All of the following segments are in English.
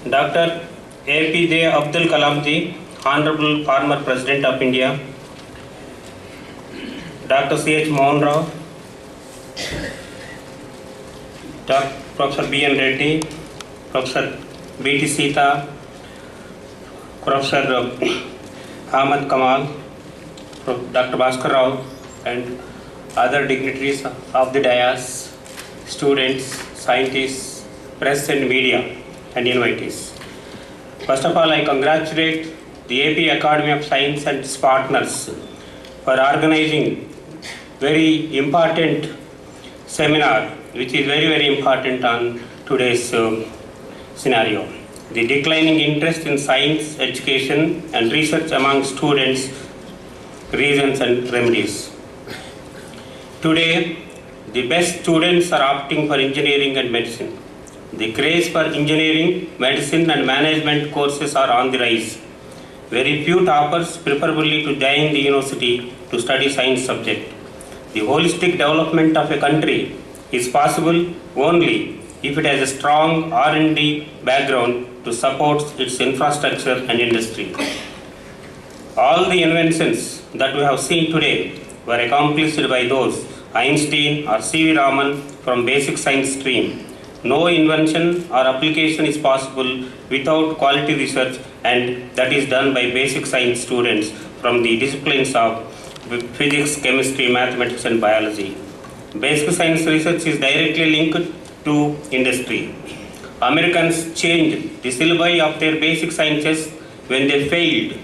Dr. APJ Abdul Kalam Ji, Honorable former President of India, Dr. C.H. Mohan Rao, Dr. Professor B.N. Reddy, Professor B.T. Sita, Professor Ahmad Kamal, Dr. Bhaskar Rao, and other dignitaries of the dais, students, scientists, press and media, and invitees. First of all, I congratulate the AP Academy of Science and its partners for organizing very important seminar, which is very important on today's scenario. The declining interest in science, education, and research among students, reasons and remedies. Today, the best students are opting for engineering and medicine. The craze for engineering, medicine, and management courses are on the rise. Very few toppers preferably to join the university to study science subject. The holistic development of a country is possible only if it has a strong R&D background to support its infrastructure and industry. All the inventions that we have seen today were accomplished by those Einstein or C.V. Raman from basic science stream. No invention or application is possible without quality research, and that is done by basic science students from the disciplines of physics, chemistry, mathematics, and biology. Basic science research is directly linked to industry. Americans changed the syllabi of their basic sciences when they failed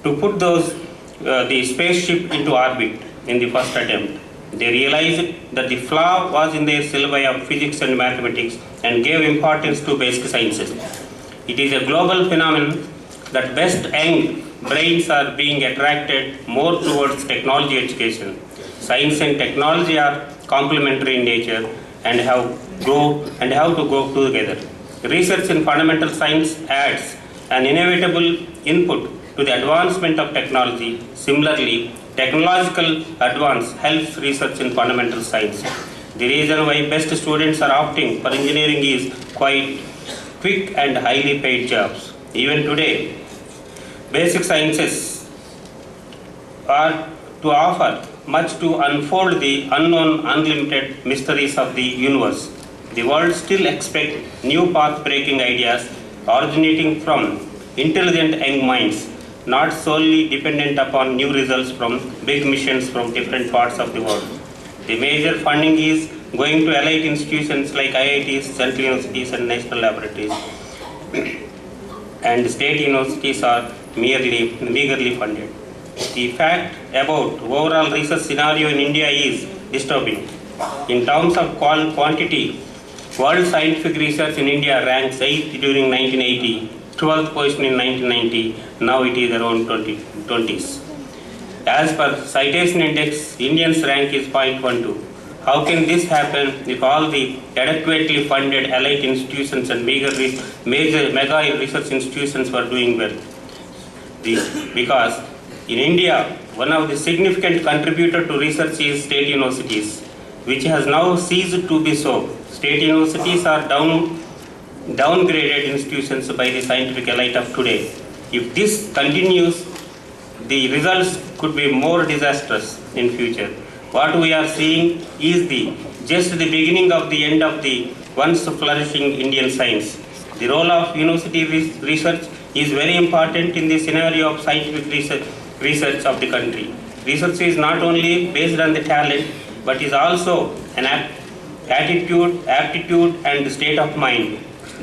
to put the spaceship into orbit in the first attempt. They realized that the flaw was in their syllabi of physics and mathematics and gave importance to basic sciences. It is a global phenomenon that best young brains are being attracted more towards technology education. Science and technology are complementary in nature and have to go together. Research in fundamental science adds an inevitable input to the advancement of technology. Similarly, technological advance helps research in fundamental science. The reason why best students are opting for engineering is quite quick and highly paid jobs. Even today, basic sciences are to offer much to unfold the unknown, unlimited mysteries of the universe. The world still expects new path-breaking ideas originating from intelligent young minds, not solely dependent upon new results from big missions from different parts of the world. The major funding is going to elite institutions like IITs, central universities, and national laboratories. And state universities are meagerly funded. The fact about overall research scenario in India is disturbing. In terms of quantity, world scientific research in India ranks 8th during 1980, 12th position in 1990, now it is around 20s. As per citation index, Indians rank is 0.12. How can this happen if all the adequately funded elite institutions and mega research institutions were doing well? Because in India, one of the significant contributors to research is state universities, which has now ceased to be so. State universities are downgraded institutions by the scientific elite of today. If this continues, the results could be more disastrous in future. What we are seeing is just the beginning of the end of the once flourishing Indian science. The role of university research is very important in the scenario of scientific research of the country. Research is not only based on the talent, but is also an attitude, aptitude, and state of mind.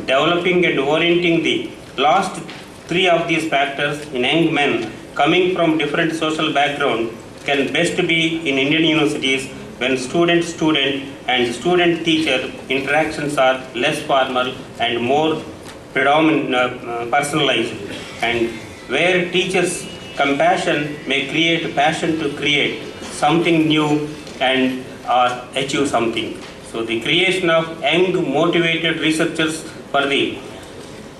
Developing and orienting the last three of these factors in young men coming from different social background can best be in Indian universities when student-student and student-teacher interactions are less formal and more personalized, and where teachers' compassion may create passion to create something new and or achieve something. So the creation of young, motivated researchers for the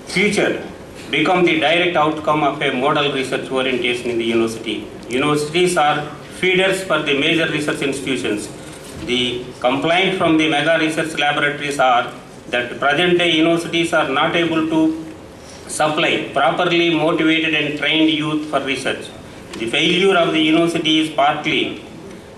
future become the direct outcome of a model research orientation in the university. Universities are feeders for the major research institutions. The complaint from the mega research laboratories are that present day universities are not able to supply properly motivated and trained youth for research. The failure of the university is partly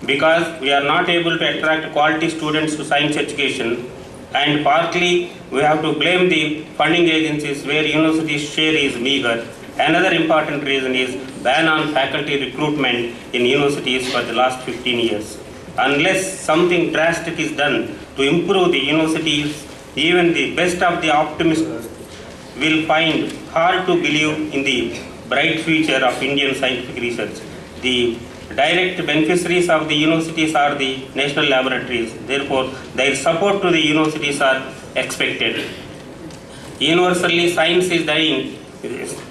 because we are not able to attract quality students to science education, and partly we have to blame the funding agencies where universities' share is meager. Another important reason is ban on faculty recruitment in universities for the last 15 years. Unless something drastic is done to improve the universities, even the best of the optimists will find hard to believe in the bright future of Indian scientific research. The direct beneficiaries of the universities are the national laboratories. Therefore, their support to the universities are expected. Universally, science is dying.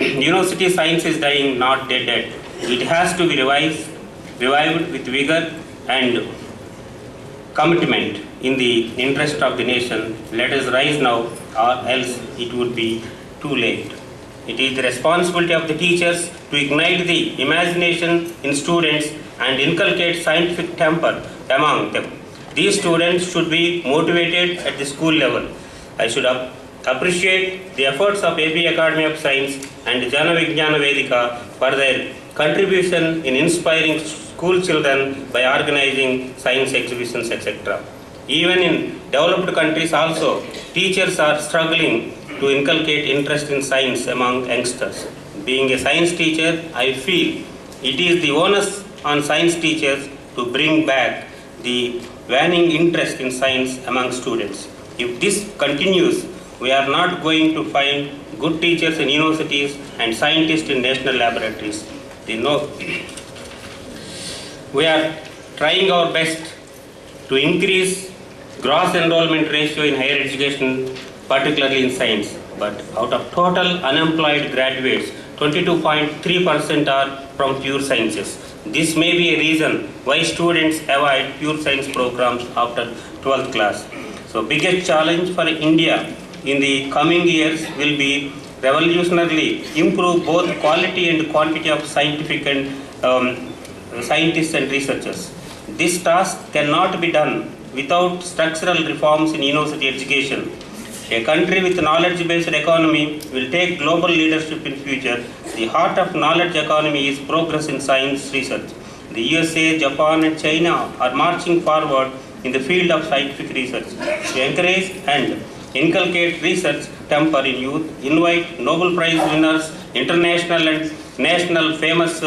University science is dying, not dead. It has to be revived with vigor and commitment in the interest of the nation. Let us rise now, or else it would be too late. It is the responsibility of the teachers to ignite the imagination in students and inculcate scientific temper among them. These students should be motivated at the school level. I should appreciate the efforts of AP Academy of Science and Jana Vijnana Vedika for their contribution in inspiring school children by organizing science exhibitions, etc. Even in developed countries also, teachers are struggling to inculcate interest in science among youngsters. Being a science teacher, I feel it is the onus on science teachers to bring back the waning interest in science among students. If this continues, we are not going to find good teachers in universities and scientists in national laboratories. We are trying our best to increase gross enrollment ratio in higher education, particularly in science. But out of total unemployed graduates, 22.3% are from pure sciences. This may be a reason why students avoid pure science programs after 12th class. So biggest challenge for India in the coming years will be revolutionarily improve both quality and quantity of scientific and scientists and researchers. This task cannot be done without structural reforms in university education. A country with knowledge-based economy will take global leadership in future. The heart of knowledge economy is progress in science research. The USA, Japan and China are marching forward in the field of scientific research. To encourage and inculcate research temper in youth, invite Nobel Prize winners, international and national famous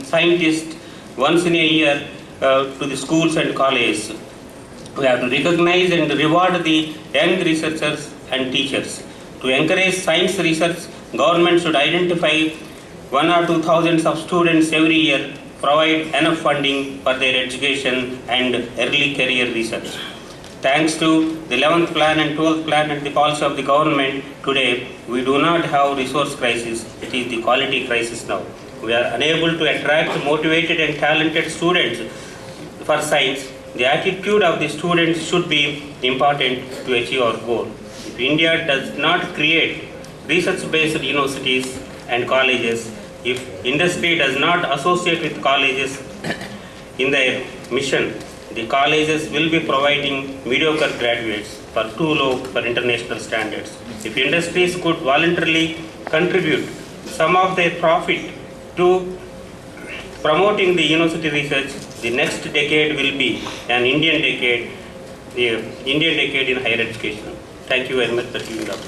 scientists once in a year to the schools and colleges. We have to recognize and reward the young researchers and teachers. To encourage science research, government should identify 1,000 or 2,000 of students every year, provide enough funding for their education and early career research. Thanks to the 11th plan and 12th plan and the policy of the government, today we do not have resource crisis, it is the quality crisis now. We are unable to attract motivated and talented students for science. The attitude of the students should be important to achieve our goal. If India does not create research-based universities and colleges, if industry does not associate with colleges in their mission, the colleges will be providing mediocre graduates for too low for international standards. If industries could voluntarily contribute some of their profit to promoting the university research, the next decade will be an Indian decade, the Indian decade in higher education. Thank you very much for giving up.